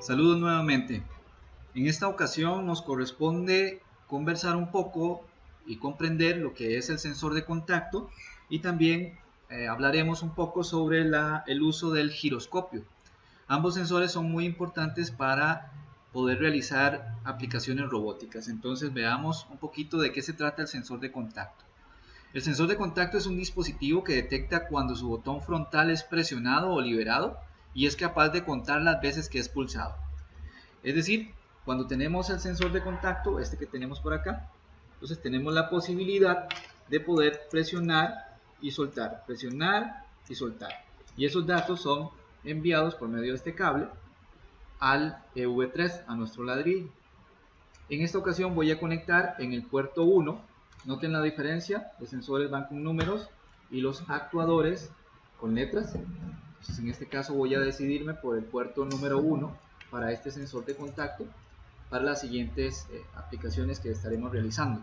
Saludos nuevamente. En esta ocasión nos corresponde conversar un poco y comprender lo que es el sensor de contacto y también hablaremos un poco sobre el uso del giroscopio. Ambos sensores son muy importantes para poder realizar aplicaciones robóticas. Entonces veamos un poquito de qué se trata el sensor de contacto. El sensor de contacto es un dispositivo que detecta cuando su botón frontal es presionado o liberado y es capaz de contar las veces que es pulsado. Es decir, cuando tenemos el sensor de contacto, este que tenemos por acá, entonces tenemos la posibilidad de poder presionar y soltar, presionar y soltar. Y esos datos son enviados por medio de este cable al EV3, a nuestro ladrillo. En esta ocasión voy a conectar en el puerto 1. Noten la diferencia, los sensores van con números y los actuadores con letras. Entonces en este caso voy a decidirme por el puerto número 1 para este sensor de contacto para las siguientes aplicaciones que estaremos realizando.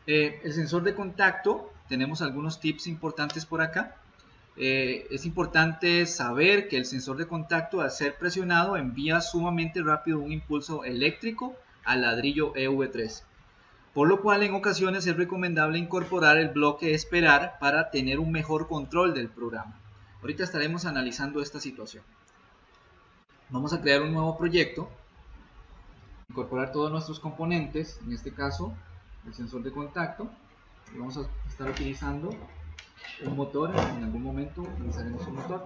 El sensor de contacto, tenemos algunos tips importantes por acá. Es importante saber que el sensor de contacto, al ser presionado, envía sumamente rápido un impulso eléctrico al ladrillo EV3, por lo cual en ocasiones es recomendable incorporar el bloque esperar para tener un mejor control del programa. Ahorita estaremos analizando esta situación. Vamos a crear un nuevo proyecto, incorporar todos nuestros componentes, en este caso el sensor de contacto, y vamos a estar utilizando un motor. En algún momento utilizaremos un motor.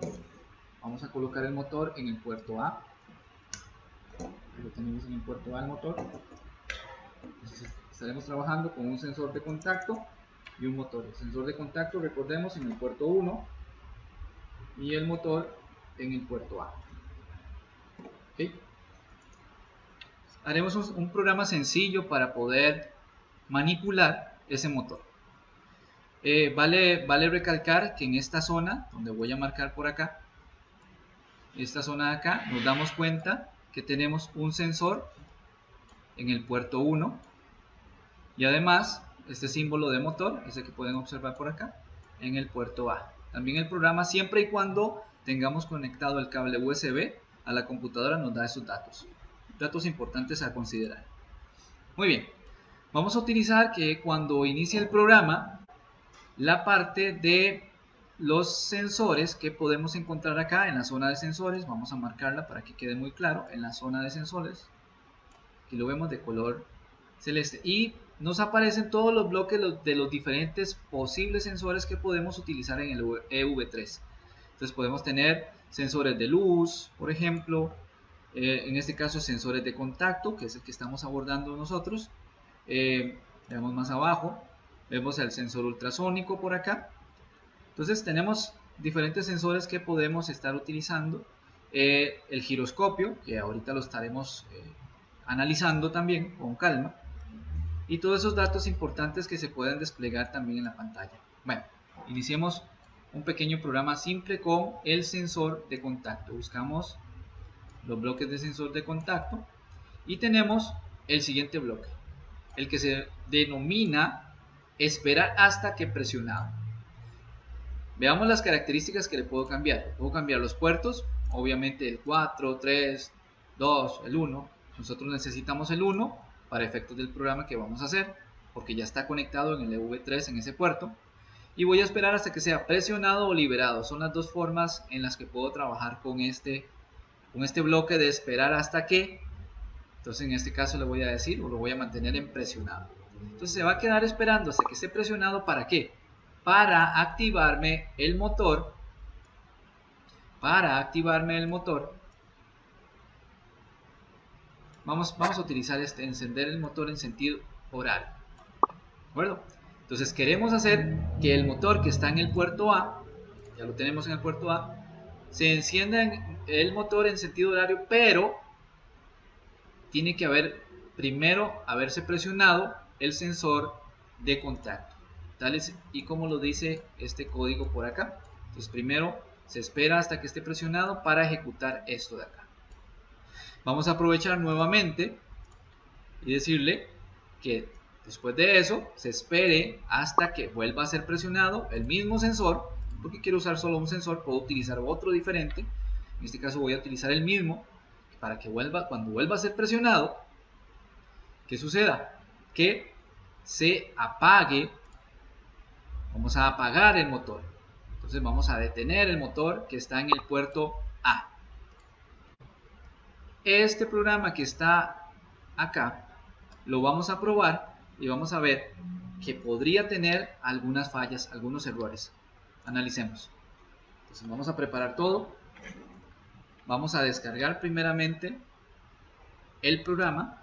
Vamos a colocar el motor en el puerto A. Lo tenemos en el puerto A el motor. Entonces estaremos trabajando con un sensor de contacto y un motor. El sensor de contacto, recordemos, en el puerto 1 y el motor en el puerto A. ¿Okay? Haremos un programa sencillo para poder manipular ese motor. Vale recalcar que en esta zona, donde voy a marcar por acá, esta zona de acá, nos damos cuenta que tenemos un sensor en el puerto 1 y además este símbolo de motor, ese que pueden observar por acá, en el puerto A. También el programa, siempre y cuando tengamos conectado el cable USB a la computadora, nos da esos datos importantes a considerar. Muy bien, vamos a utilizar que cuando inicie el programa, la parte de los sensores que podemos encontrar acá en la zona de sensores, vamos a marcarla para que quede muy claro, en la zona de sensores, aquí lo vemos de color celeste, y nos aparecen todos los bloques de los diferentes posibles sensores que podemos utilizar en el EV3. Entonces podemos tener sensores de luz, por ejemplo, en este caso sensores de contacto, que es el que estamos abordando nosotros. Veamos más abajo, vemos el sensor ultrasónico por acá. Entonces tenemos diferentes sensores que podemos estar utilizando. El giroscopio, que ahorita lo estaremos analizando también con calma, y todos esos datos importantes que se pueden desplegar también en la pantalla. Bueno, iniciemos un pequeño programa simple con el sensor de contacto. Buscamos los bloques de sensor de contacto y tenemos el siguiente bloque, el que se denomina esperar hasta que presionado. Veamos las características que le puedo cambiar. Puedo cambiar los puertos, obviamente el 4, 3, 2, el 1. Nosotros necesitamos el 1 para efectos del programa que vamos a hacer, porque ya está conectado en el EV3 en ese puerto. Y voy a esperar hasta que sea presionado o liberado. Son las dos formas en las que puedo trabajar con este bloque de esperar hasta que. Entonces en este caso le voy a decir, o lo voy a mantener en presionado. Entonces se va a quedar esperando hasta que esté presionado. ¿Para qué? Para activarme el motor. Vamos a utilizar encender el motor en sentido horario. ¿De acuerdo? Entonces queremos hacer que el motor que está en el puerto A, ya lo tenemos en el puerto A, se encienda el motor en sentido horario, pero tiene que primero haberse presionado el sensor de contacto, tal y como lo dice este código por acá. Entonces primero se espera hasta que esté presionado para ejecutar esto de acá. Vamos a aprovechar nuevamente y decirle que después de eso se espere hasta que vuelva a ser presionado el mismo sensor, porque quiero usar solo un sensor, puedo utilizar otro diferente, En este caso voy a utilizar el mismo para que cuando vuelva a ser presionado, ¿qué suceda? Que se apague. Vamos a apagar el motor. Entonces vamos a detener el motor que está en el puerto A. Este programa que está acá lo vamos a probar y vamos a ver que podría tener algunas fallas, algunos errores. Analicemos. Entonces vamos a preparar todo. Vamos a descargar primeramente el programa.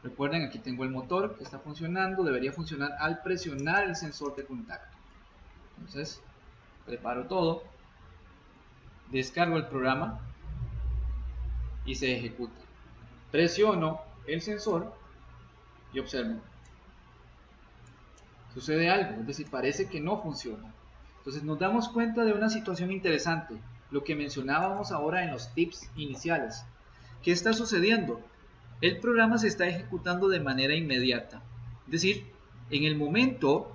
Recuerden, aquí tengo el motor que está funcionando. Debería funcionar al presionar el sensor de contacto. Entonces preparo todo, descargo el programa y se ejecuta. Presiono el sensor y observen, sucede algo, es decir, parece que no funciona. Entonces nos damos cuenta de una situación interesante, lo que mencionábamos ahora en los tips iniciales. ¿Qué está sucediendo? El programa se está ejecutando de manera inmediata, es decir, en el momento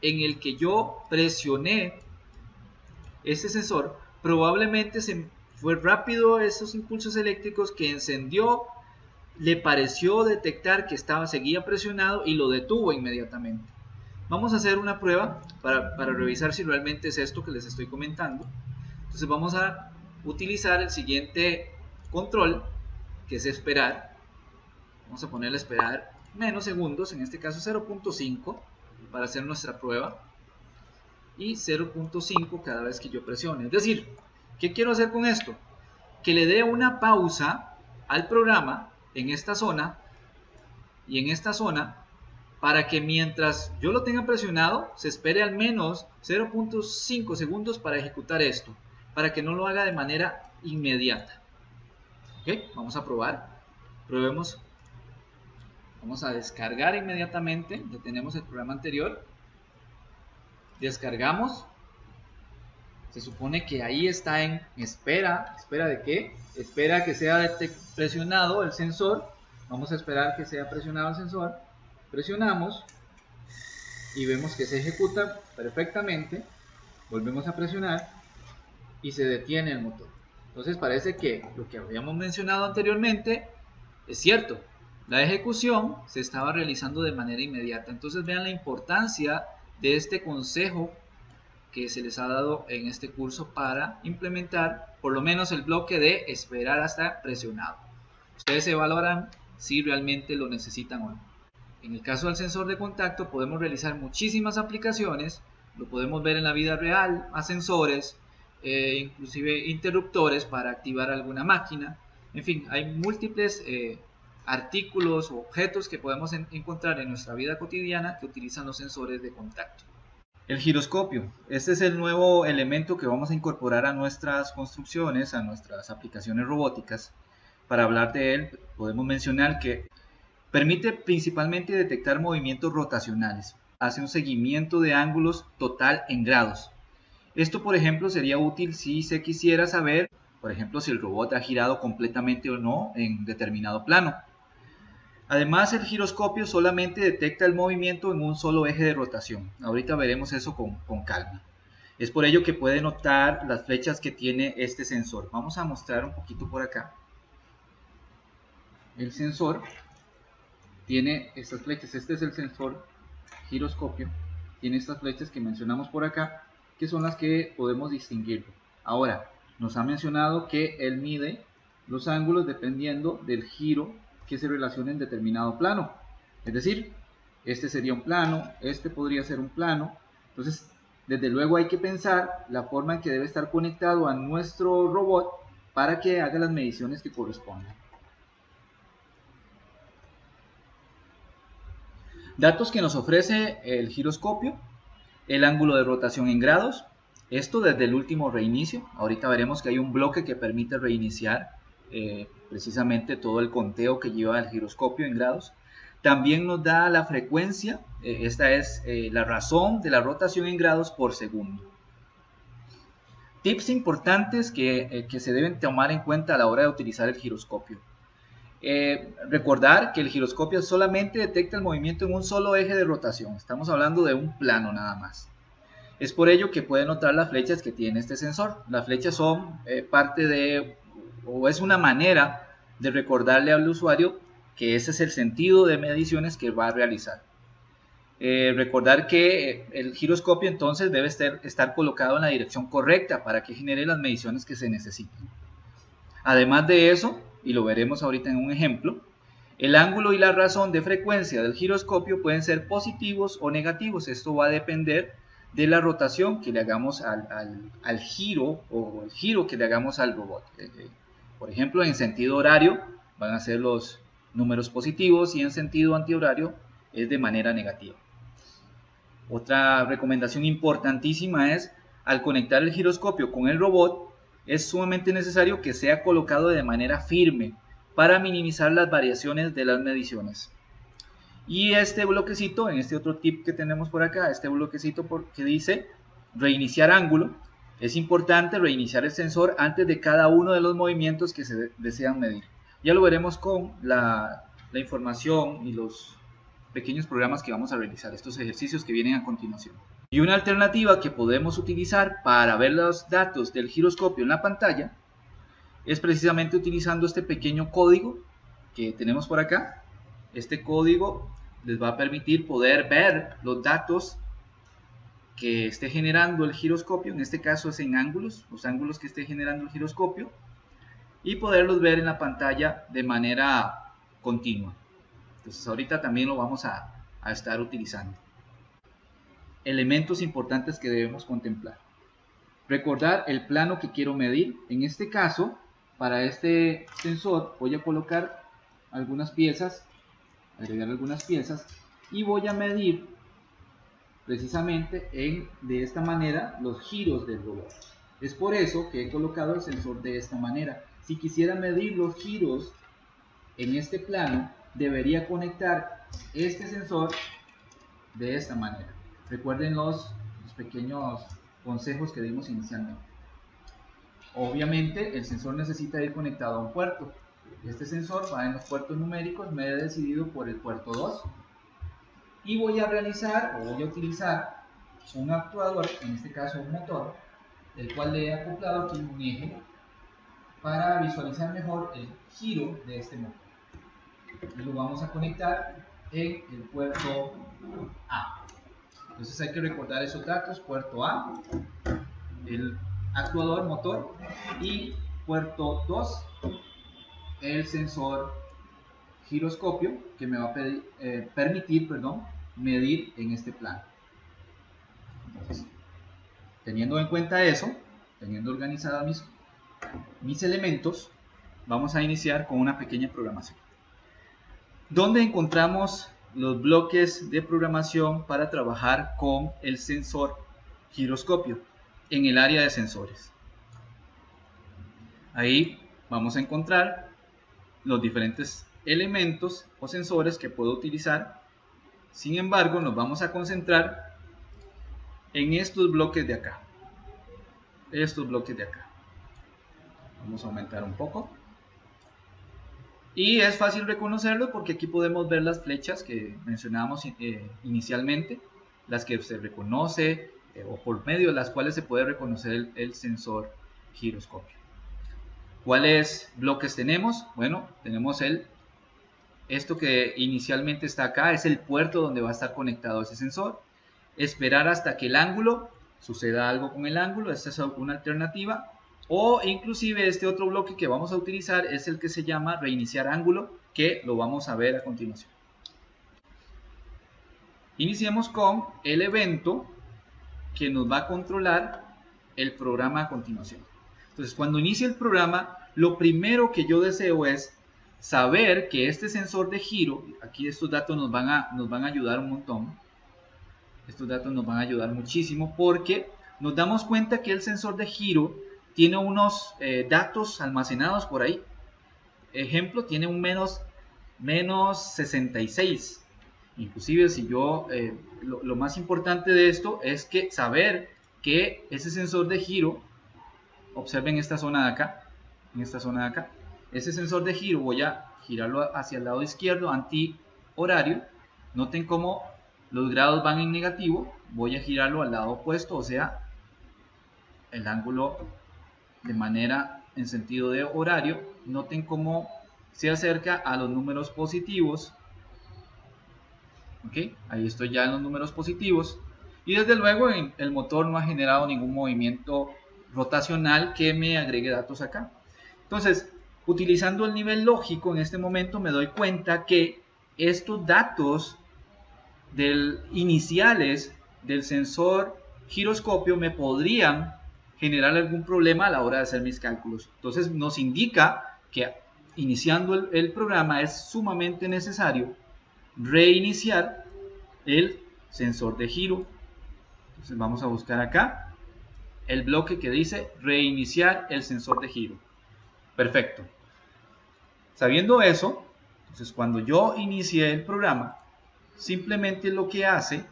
en el que yo presioné este sensor, probablemente se fue rápido esos impulsos eléctricos que encendió, le pareció detectar que seguía presionado y lo detuvo inmediatamente. Vamos a hacer una prueba para revisar si realmente es esto que les estoy comentando. Entonces vamos a utilizar el siguiente control, que es esperar. Vamos a ponerle esperar menos segundos, en este caso 0.5 para hacer nuestra prueba, y 0.5 cada vez que yo presione. Es decir, ¿qué quiero hacer con esto? Que le dé una pausa al programa en esta zona y en esta zona, para que mientras yo lo tenga presionado se espere al menos 0.5 segundos para ejecutar esto, para que no lo haga de manera inmediata. ¿Ok? Vamos a probar. Probemos. Vamos a descargar inmediatamente. Detenemos el programa anterior. Descargamos. Se supone que ahí está en espera. ¿Espera de qué? Espera que sea presionado el sensor. Vamos a esperar que sea presionado el sensor. Presionamos y vemos que se ejecuta perfectamente. Volvemos a presionar y se detiene el motor. Entonces parece que lo que habíamos mencionado anteriormente es cierto. La ejecución se estaba realizando de manera inmediata. Entonces vean la importancia de este consejo que se les ha dado en este curso para implementar por lo menos el bloque de esperar hasta presionado. Ustedes se evaluarán si realmente lo necesitan o no. En el caso del sensor de contacto podemos realizar muchísimas aplicaciones, lo podemos ver en la vida real, ascensores, inclusive interruptores para activar alguna máquina. En fin, hay múltiples artículos o objetos que podemos encontrar en nuestra vida cotidiana que utilizan los sensores de contacto. El giroscopio, este es el nuevo elemento que vamos a incorporar a nuestras construcciones, a nuestras aplicaciones robóticas. Para hablar de él, podemos mencionar que permite principalmente detectar movimientos rotacionales, hace un seguimiento de ángulos total en grados. Esto, por ejemplo, sería útil si se quisiera saber, por ejemplo, si el robot ha girado completamente o no en determinado plano. Además, el giroscopio solamente detecta el movimiento en un solo eje de rotación. Ahorita veremos eso con calma. Es por ello que puede notar las flechas que tiene este sensor. Vamos a mostrar un poquito por acá. El sensor tiene estas flechas. Este es el sensor giroscopio. Tiene estas flechas que mencionamos por acá, que son las que podemos distinguirlo. Ahora, nos ha mencionado que él mide los ángulos dependiendo del giro que se relacione en determinado plano. Es decir, este sería un plano, este podría ser un plano. Entonces, desde luego hay que pensar la forma en que debe estar conectado a nuestro robot para que haga las mediciones que correspondan. Datos que nos ofrece el giroscopio: el ángulo de rotación en grados, esto desde el último reinicio. Ahorita veremos que hay un bloque que permite reiniciar precisamente todo el conteo que lleva el giroscopio en grados. También nos da la frecuencia, esta es la razón de la rotación en grados por segundo. Tips importantes que se deben tomar en cuenta a la hora de utilizar el giroscopio. Recordar que el giroscopio solamente detecta el movimiento en un solo eje de rotación. Estamos hablando de un plano nada más. Es por ello que puede notar las flechas que tiene este sensor. Las flechas son parte de, o es una manera de recordarle al usuario que ese es el sentido de mediciones que va a realizar. Recordar que el giroscopio entonces debe estar colocado en la dirección correcta para que genere las mediciones que se necesiten. Además de eso, y lo veremos ahorita en un ejemplo, el ángulo y la razón de frecuencia del giroscopio pueden ser positivos o negativos. Esto va a depender de la rotación que le hagamos al giro, o el giro que le hagamos al robot. Por ejemplo, en sentido horario van a ser los números positivos y en sentido antihorario es de manera negativa. Otra recomendación importantísima es, al conectar el giroscopio con el robot, es sumamente necesario que sea colocado de manera firme para minimizar las variaciones de las mediciones. Y este bloquecito, en este otro tip que tenemos por acá, este bloquecito que dice reiniciar ángulo, es importante reiniciar el sensor antes de cada uno de los movimientos que se desean medir. Ya lo veremos con la información y los pequeños programas que vamos a realizar, estos ejercicios que vienen a continuación. Y una alternativa que podemos utilizar para ver los datos del giroscopio en la pantalla es precisamente utilizando este pequeño código que tenemos por acá. Este código les va a permitir poder ver los datos que esté generando el giroscopio, en este caso es en ángulos, los ángulos que esté generando el giroscopio, y poderlos ver en la pantalla de manera continua. Entonces ahorita también lo vamos a estar utilizando. Elementos importantes que debemos contemplar. Recordar el plano que quiero medir. En este caso, para este sensor voy a colocar algunas piezas, agregar algunas piezas, y voy a medir precisamente de esta manera los giros del robot. Es por eso que he colocado el sensor de esta manera. Si quisiera medir los giros en este plano, debería conectar este sensor de esta manera. Recuerden los pequeños consejos que dimos inicialmente. Obviamente el sensor necesita ir conectado a un puerto. Este sensor va en los puertos numéricos, me he decidido por el puerto 2 y voy a realizar o voy a utilizar un actuador, en este caso un motor, el cual le he acoplado aquí un eje para visualizar mejor el giro de este motor. Y lo vamos a conectar en el puerto A. Entonces hay que recordar esos datos: puerto A, el actuador motor, y puerto 2, el sensor giroscopio que me va a permitir medir en este plano. Entonces, teniendo en cuenta eso, teniendo organizados mis elementos, vamos a iniciar con una pequeña programación. ¿Dónde encontramos los bloques de programación para trabajar con el sensor giroscopio? En el área de sensores. Ahí vamos a encontrar los diferentes elementos o sensores que puedo utilizar. Sin embargo, nos vamos a concentrar en estos bloques de acá. Vamos a aumentar un poco. Y es fácil reconocerlo porque aquí podemos ver las flechas que mencionábamos inicialmente, las que se reconoce o por medio de las cuales se puede reconocer el sensor giroscopio. ¿Cuáles bloques tenemos? Bueno, tenemos esto que inicialmente está acá, es el puerto donde va a estar conectado ese sensor. Esperar hasta que el ángulo, suceda algo con el ángulo, esta es una alternativa. O inclusive este otro bloque que vamos a utilizar es el que se llama reiniciar ángulo, que lo vamos a ver a continuación. Iniciemos con el evento que nos va a controlar el programa a continuación. Entonces, cuando inicie el programa, lo primero que yo deseo es saber que este sensor de giro, aquí estos datos nos van a ayudar un montón. Estos datos nos van a ayudar muchísimo porque nos damos cuenta que el sensor de giro tiene unos datos almacenados por ahí. Ejemplo, tiene un menos 66. Inclusive si yo, lo más importante de esto es que saber que ese sensor de giro, observen esta zona de acá, ese sensor de giro voy a girarlo hacia el lado izquierdo, anti horario. Noten cómo los grados van en negativo, voy a girarlo al lado opuesto, o sea, el ángulo de manera en sentido de horario. Noten cómo se acerca a los números positivos. ¿Ok? Ahí estoy ya en los números positivos. Y desde luego el motor no ha generado ningún movimiento rotacional que me agregue datos acá. Entonces, utilizando el nivel lógico, en este momento me doy cuenta que estos datos iniciales del sensor giroscopio me podrían generar algún problema a la hora de hacer mis cálculos. Entonces nos indica que iniciando el programa es sumamente necesario reiniciar el sensor de giro. Entonces vamos a buscar acá el bloque que dice reiniciar el sensor de giro. Perfecto. Sabiendo eso, entonces cuando yo inicie el programa, simplemente lo que hace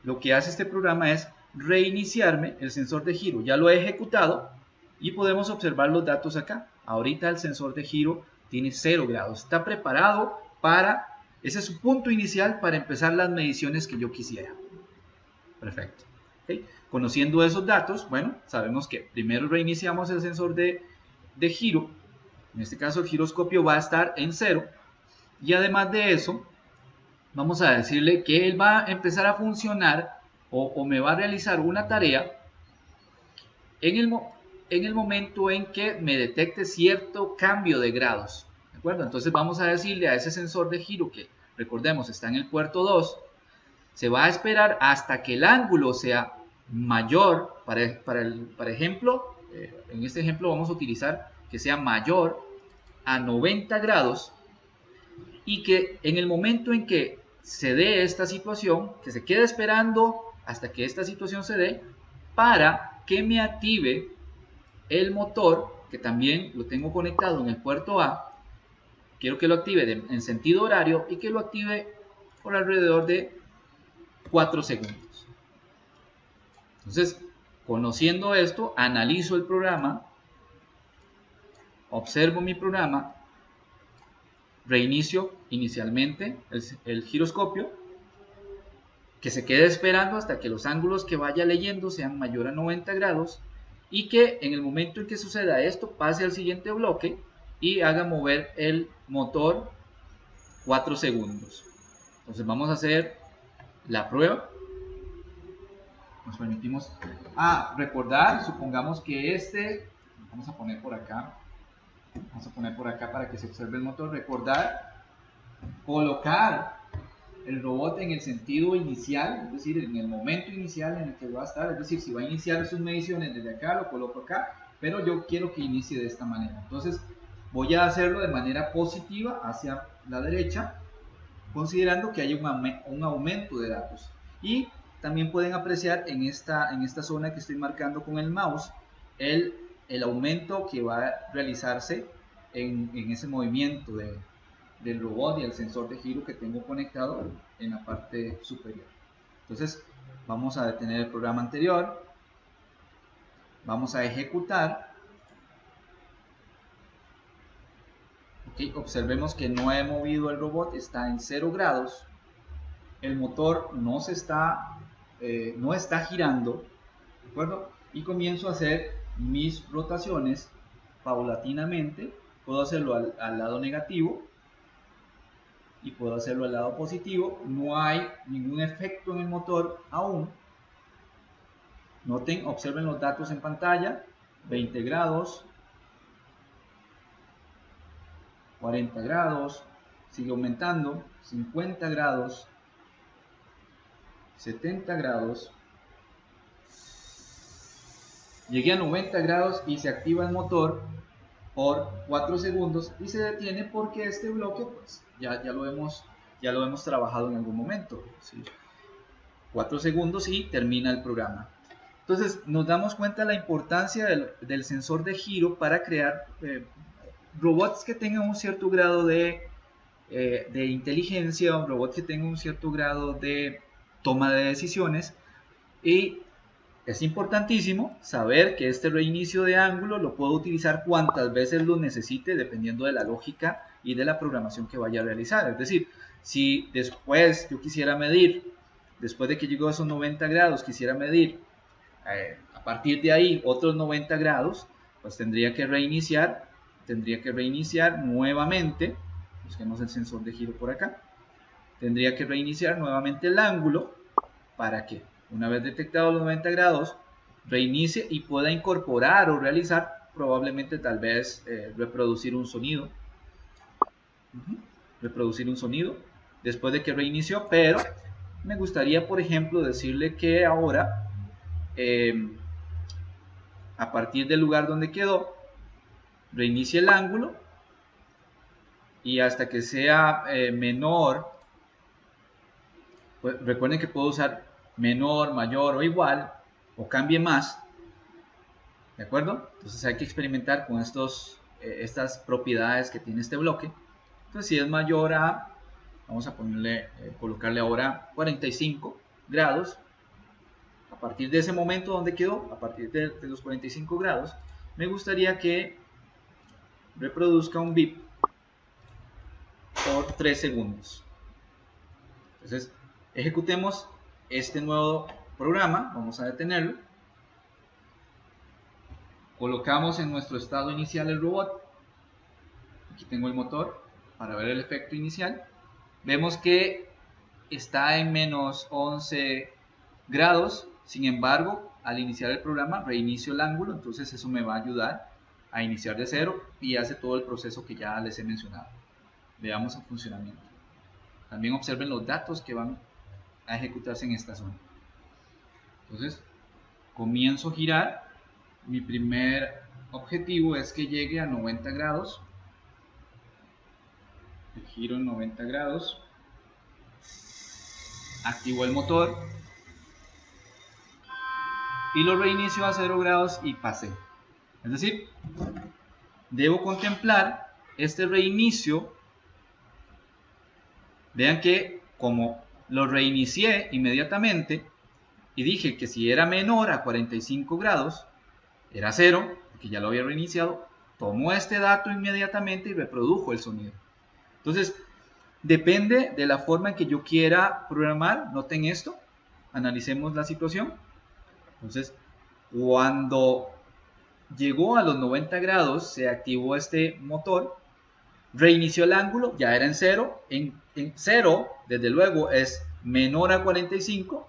este programa es reiniciarme el sensor de giro. Ya lo he ejecutado y podemos observar los datos acá. Ahorita el sensor de giro tiene 0 grados. Está preparado ese es su punto inicial para empezar las mediciones que yo quisiera. Perfecto. ¿Okay? Conociendo esos datos, bueno, sabemos que primero reiniciamos el sensor de giro. En este caso el giroscopio va a estar en 0. Y además de eso, vamos a decirle que él va a empezar a funcionar o me va a realizar una tarea en el momento en que me detecte cierto cambio de grados. ¿De acuerdo? Entonces vamos a decirle a ese sensor de giro que, recordemos, está en el puerto 2, se va a esperar hasta que el ángulo sea mayor, para ejemplo, en este ejemplo vamos a utilizar que sea mayor a 90 grados y que en el momento en que se dé esta situación, que se quede esperando hasta que esta situación se dé para que me active el motor, que también lo tengo conectado en el puerto A. Quiero que lo active en sentido horario y que lo active por alrededor de 4 segundos. Entonces, conociendo esto, analizo el programa, observo mi programa, reinicio inicialmente el giroscopio, que se quede esperando hasta que los ángulos que vaya leyendo sean mayor a 90 grados y que en el momento en que suceda esto pase al siguiente bloque y haga mover el motor 4 segundos. Entonces vamos a hacer la prueba. Nos permitimos recordar, supongamos que vamos a poner por acá para que se observe el motor. Recordar colocar el robot en el sentido inicial, es decir, en el momento inicial en el que va a estar. Es decir, si va a iniciar sus mediciones desde acá, lo coloco acá, pero yo quiero que inicie de esta manera. Entonces voy a hacerlo de manera positiva hacia la derecha, considerando que hay un aumento de datos. Y también pueden apreciar en esta zona que estoy marcando con el mouse el aumento que va a realizarse en ese movimiento del robot y el sensor de giro que tengo conectado en la parte superior. Entonces vamos a detener el programa anterior, vamos a ejecutar. Okay, observemos que no he movido el robot, está en 0 grados, el motor no está girando, ¿de acuerdo? Y comienzo a hacer mis rotaciones paulatinamente. Puedo hacerlo al lado negativo y puedo hacerlo al lado positivo. No hay ningún efecto en el motor aún. Noten, observen los datos en pantalla: 20 grados, 40 grados, sigue aumentando, 50 grados, 70 grados, llegué a 90 grados y se activa el motor por 4 segundos y se detiene porque este bloque pues ya lo hemos trabajado en algún momento, ¿sí? 4 segundos y termina el programa. Entonces nos damos cuenta de la importancia del sensor de giro para crear robots que tengan un cierto grado de inteligencia, un robot que tenga un cierto grado de toma de decisiones. Y es importantísimo saber que este reinicio de ángulo lo puedo utilizar cuantas veces lo necesite, dependiendo de la lógica y de la programación que vaya a realizar. Es decir, si después yo quisiera medir después de que llegó a esos 90 grados, quisiera medir a partir de ahí otros 90 grados, pues tendría que reiniciar nuevamente. Busquemos el sensor de giro por acá. Tendría que reiniciar nuevamente el ángulo para que, una vez detectados los 90 grados, reinicie y pueda incorporar o realizar, probablemente tal vez reproducir un sonido. Reproducir un sonido después de que reinició, pero me gustaría, por ejemplo, decirle que ahora, a partir del lugar donde quedó, reinicie el ángulo y hasta que sea menor, pues recuerden que puedo usar menor, mayor o igual, o cambie más, ¿de acuerdo? Entonces hay que experimentar con estas propiedades que tiene este bloque. Entonces si es mayor a, vamos a colocarle ahora 45 grados, a partir de ese momento donde quedó, a partir de los 45 grados, me gustaría que reproduzca un bip por 3 segundos. Entonces, ejecutemos este nuevo programa, vamos a detenerlo, colocamos en nuestro estado inicial el robot, aquí tengo el motor para ver el efecto inicial, vemos que está en menos 11 grados, sin embargo, al iniciar el programa reinicio el ángulo, entonces eso me va a ayudar a iniciar de cero y hace todo el proceso que ya les he mencionado. Veamos el funcionamiento. También observen los datos que van a ejecutarse en esta zona. Entonces, comienzo a girar. Mi primer objetivo es que llegue a 90 grados. El giro en 90 grados. Activo el motor. Y lo reinicio a 0 grados y pasé. Es decir, debo contemplar este reinicio. Vean que como lo reinicié inmediatamente y dije que si era menor a 45 grados, era 0, porque ya lo había reiniciado, tomó este dato inmediatamente y reprodujo el sonido. Entonces, depende de la forma en que yo quiera programar. Noten esto, analicemos la situación. Entonces, cuando llegó a los 90 grados, se activó este motor, reinició el ángulo, ya era en 0. En 0, desde luego, es menor a 45,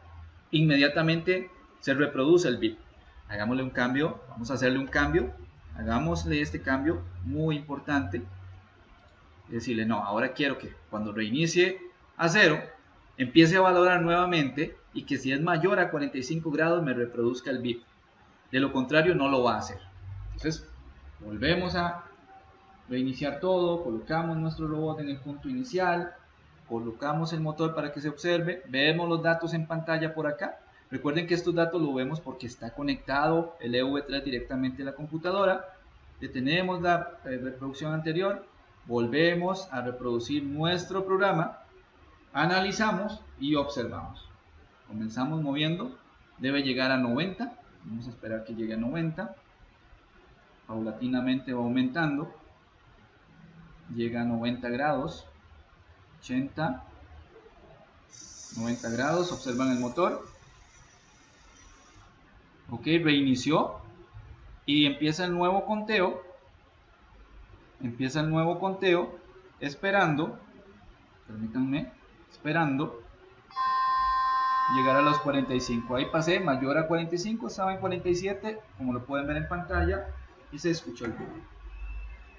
inmediatamente se reproduce el bip. Hagámosle un cambio, vamos a hacerle un cambio, hagámosle este cambio muy importante, y decirle no, ahora quiero que cuando reinicie a 0, empiece a valorar nuevamente y que si es mayor a 45 grados me reproduzca el bip. De lo contrario no lo va a hacer. Entonces volvemos a reiniciar todo, colocamos nuestro robot en el punto inicial, colocamos el motor para que se observe, vemos los datos en pantalla por acá. Recuerden que estos datos lo vemos porque está conectado el EV3 directamente a la computadora. Detenemos la reproducción anterior, volvemos a reproducir nuestro programa, analizamos y observamos. Comenzamos moviendo, debe llegar a 90, vamos a esperar que llegue a 90, paulatinamente va aumentando, llega a 90 grados, 80, 90 grados, observan el motor. Ok, reinició y empieza el nuevo conteo. Esperando, permítanme, esperando llegar a los 45. Ahí pasé, mayor a 45, estaba en 47, como lo pueden ver en pantalla, y se escuchó el ruido.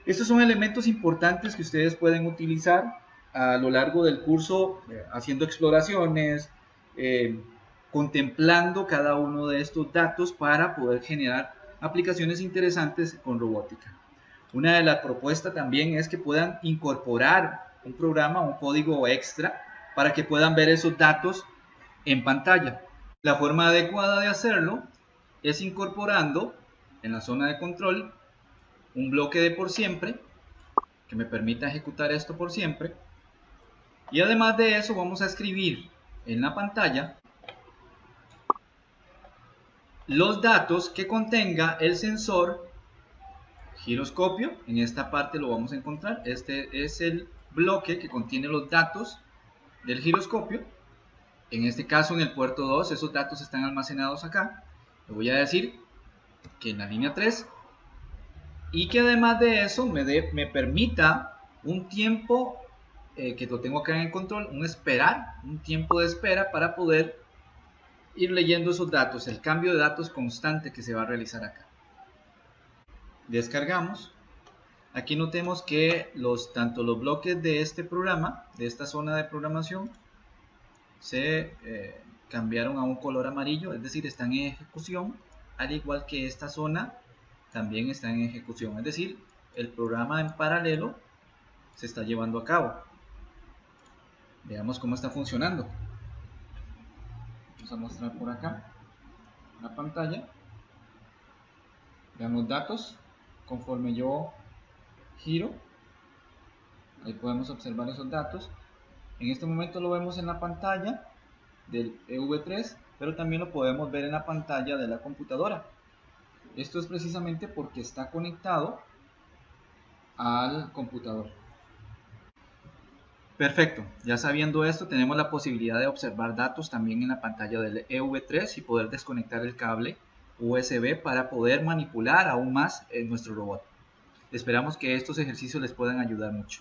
Estos son elementos importantes que ustedes pueden utilizar a lo largo del curso, haciendo exploraciones, contemplando cada uno de estos datos para poder generar aplicaciones interesantes con robótica. Una de las propuestas también es que puedan incorporar un programa, un código extra para que puedan ver esos datos en pantalla. La forma adecuada de hacerlo es incorporando en la zona de control un bloque de por siempre que me permita ejecutar esto por siempre, y además de eso vamos a escribir en la pantalla los datos que contenga el sensor giroscopio. En esta parte lo vamos a encontrar, este es el bloque que contiene los datos del giroscopio, En este caso, en el puerto 2, esos datos están almacenados acá. Le voy a decir que en la línea 3, y que además de eso me permita un tiempo que lo tengo acá en el control, un tiempo de espera para poder ir leyendo esos datos, el cambio de datos constante que se va a realizar acá. Descargamos. Aquí notemos que tanto los bloques de este programa, de esta zona de programación, se cambiaron a un color amarillo, es decir, están en ejecución, al igual que esta zona también está en ejecución, es decir, el programa en paralelo se está llevando a cabo. Veamos cómo está funcionando. Vamos a mostrar por acá la pantalla. Veamos datos. Conforme yo giro, ahí podemos observar esos datos. En este momento lo vemos en la pantalla del EV3, pero también lo podemos ver en la pantalla de la computadora. Esto es precisamente porque está conectado al computador. Perfecto, ya sabiendo esto, tenemos la posibilidad de observar datos también en la pantalla del EV3 y poder desconectar el cable USB para poder manipular aún más nuestro robot. Esperamos que estos ejercicios les puedan ayudar mucho.